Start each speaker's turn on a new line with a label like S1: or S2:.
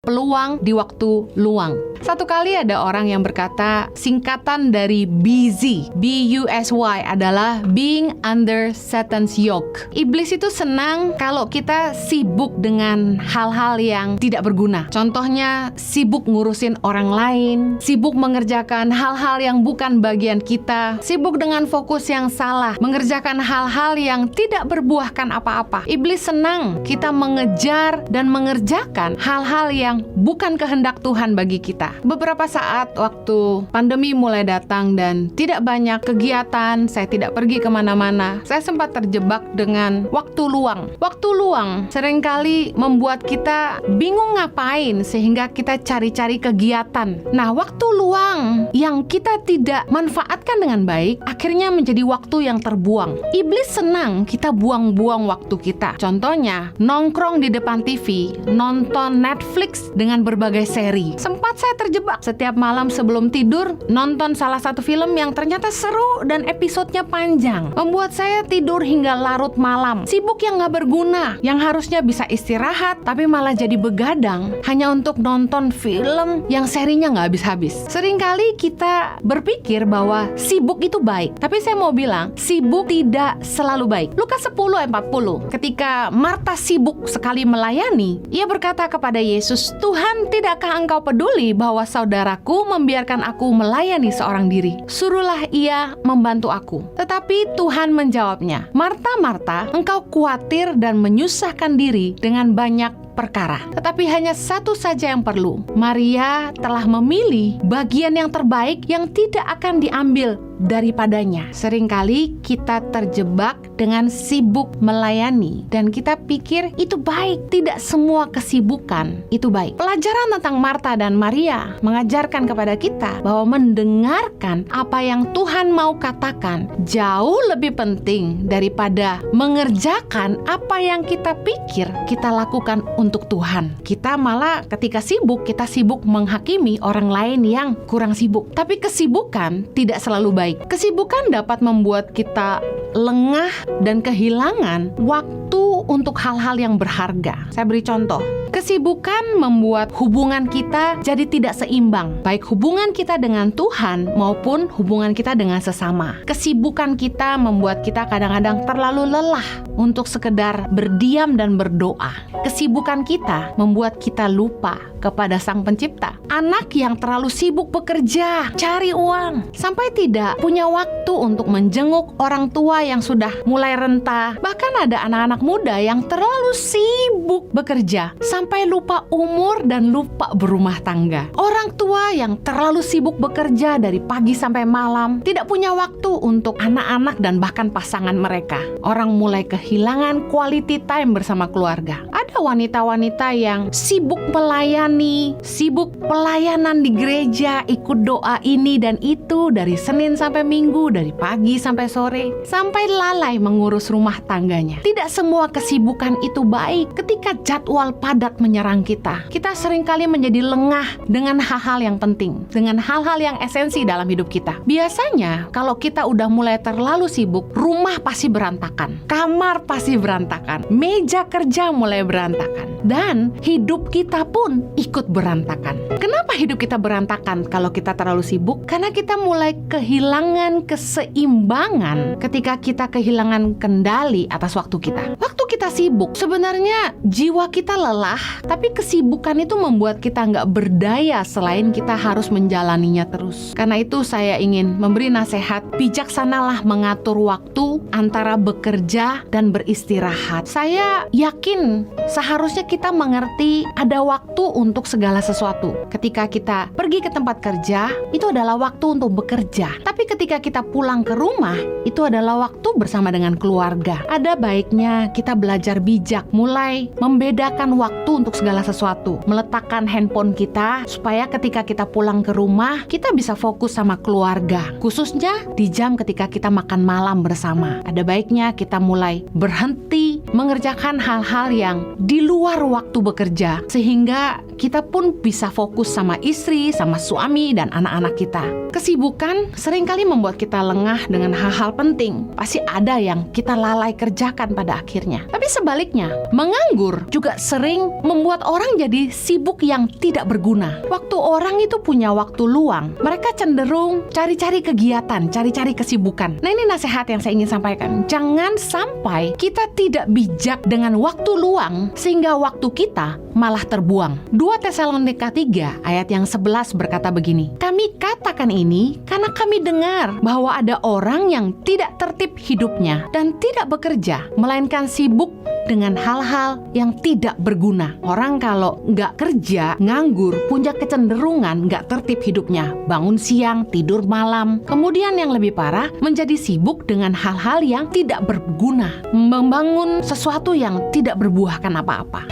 S1: Peluang di waktu luang. Satu kali ada orang yang berkata, singkatan dari busy, B-U-S-Y, adalah being under Satan's yoke. Iblis itu senang kalau kita sibuk dengan hal-hal yang tidak berguna. Contohnya, sibuk ngurusin orang lain, sibuk mengerjakan hal-hal yang bukan bagian kita, sibuk dengan fokus yang salah, mengerjakan hal-hal yang tidak berbuahkan apa-apa. Iblis senang kita mengejar dan mengerjakan hal-hal yang bukan kehendak Tuhan bagi kita. Beberapa saat waktu pandemi mulai datang dan tidak banyak kegiatan, saya tidak pergi kemana-mana, saya sempat terjebak dengan waktu luang. Waktu luang seringkali membuat kita bingung ngapain sehingga kita cari-cari kegiatan. Nah, waktu luang yang kita tidak manfaatkan dengan baik akhirnya menjadi waktu yang terbuang. Iblis senang kita buang-buang waktu kita. Contohnya, nongkrong di depan TV, nonton Netflix dengan berbagai seri. Sempat saya terjebak setiap malam sebelum tidur nonton salah satu film yang ternyata seru dan episodenya panjang, membuat saya tidur hingga larut malam. Sibuk yang gak berguna, yang harusnya bisa istirahat tapi malah jadi begadang hanya untuk nonton film yang serinya gak habis-habis. Seringkali kita berpikir bahwa sibuk itu baik, tapi saya mau bilang sibuk tidak selalu baik. Lukas 10:40, ketika Marta sibuk sekali melayani, ia berkata kepada Yesus, "Tuhan, tidakkah engkau peduli bahwa saudaraku membiarkan aku melayani seorang diri? Suruhlah ia membantu aku." Tetapi Tuhan menjawabnya, "Marta, Marta, engkau khawatir dan menyusahkan diri dengan banyak perkara. Tetapi hanya satu saja yang perlu. Maria telah memilih bagian yang terbaik yang tidak akan diambil daripadanya." Seringkali kita terjebak dengan sibuk melayani dan kita pikir itu baik. Tidak semua kesibukan itu baik. Pelajaran tentang Marta dan Maria mengajarkan kepada kita bahwa mendengarkan apa yang Tuhan mau katakan jauh lebih penting daripada mengerjakan apa yang kita pikir kita lakukan untuk Tuhan. Kita malah ketika sibuk, kita sibuk menghakimi orang lain yang kurang sibuk. Tapi kesibukan tidak selalu baik. Kesibukan dapat membuat kita lengah dan kehilangan waktu untuk hal-hal yang berharga. Saya beri contoh. Kesibukan membuat hubungan kita jadi tidak seimbang, baik hubungan kita dengan Tuhan maupun hubungan kita dengan sesama. Kesibukan kita membuat kita kadang-kadang terlalu lelah untuk sekedar berdiam dan berdoa. Kesibukan kita membuat kita lupa kepada Sang Pencipta. Anak yang terlalu sibuk bekerja, cari uang, sampai tidak punya waktu untuk menjenguk orang tua yang sudah mulai renta. Bahkan ada anak-anak muda yang terlalu sibuk bekerja sampai lupa umur dan lupa berumah tangga. Orang tua yang terlalu sibuk bekerja dari pagi sampai malam, tidak punya waktu untuk anak-anak dan bahkan pasangan mereka. Orang mulai kehilangan quality time bersama keluarga. Ada wanita-wanita yang sibuk melayani, sibuk pelayanan di gereja, ikut doa ini dan itu dari Senin sampai Minggu, dari pagi sampai sore, sampai lalai mengurus rumah tangganya. Tidak semua kesibukan itu baik. Ketika jadwal padat menyerang kita, kita seringkali menjadi lengah dengan hal-hal yang penting, dengan hal-hal yang esensi dalam hidup kita. Biasanya kalau kita udah mulai terlalu sibuk, rumah pasti berantakan, kamar pasti berantakan, meja kerja mulai berantakan, dan hidup kita pun ikut berantakan. Kenapa hidup kita berantakan kalau kita terlalu sibuk? Karena kita mulai kehilangan keseimbangan ketika kita kehilangan kendali atas waktu kita. Waktu kita sibuk, sebenarnya jiwa kita lelah, tapi kesibukan itu membuat kita nggak berdaya selain kita harus menjalaninya terus. Karena itu saya ingin memberi nasihat, bijaksanalah mengatur waktu antara bekerja dan beristirahat. Saya yakin seharusnya kita mengerti ada waktu untuk segala sesuatu. Ketika kita pergi ke tempat kerja, itu adalah waktu untuk bekerja. Tapi ketika kita pulang ke rumah, itu adalah waktu bersama dengan keluarga. Ada baiknya kita belajar bijak, mulai membedakan waktu untuk segala sesuatu. Meletakkan handphone kita supaya ketika kita pulang ke rumah, kita bisa fokus sama keluarga. Khususnya di jam ketika kita makan malam bersama. Ada baiknya kita mulai berhenti mengerjakan hal-hal yang di luar waktu bekerja, sehingga kita pun bisa fokus sama istri, sama suami, dan anak-anak kita. Kesibukan seringkali membuat kita lengah dengan hal-hal penting. Pasti ada yang kita lalai kerjakan pada akhirnya. Tapi sebaliknya, menganggur juga sering membuat orang jadi sibuk yang tidak berguna. Waktu orang itu punya waktu luang, mereka cenderung cari-cari kegiatan, cari-cari kesibukan. Nah, ini nasihat yang saya ingin sampaikan. Jangan sampai kita tidak bijak dengan waktu luang sehingga waktu kita malah terbuang. 2 Tesalonika 3 ayat yang 11 berkata begini, "Kami katakan ini karena kami dengar bahwa ada orang yang tidak tertib hidupnya dan tidak bekerja, melainkan sibuk dengan hal-hal yang tidak berguna." Orang kalau nggak kerja, nganggur, punya kecenderungan nggak tertib hidupnya. Bangun siang, tidur malam. Kemudian yang lebih parah, menjadi sibuk dengan hal-hal yang tidak berguna. Membangun sesuatu yang tidak berbuahkan apa-apa.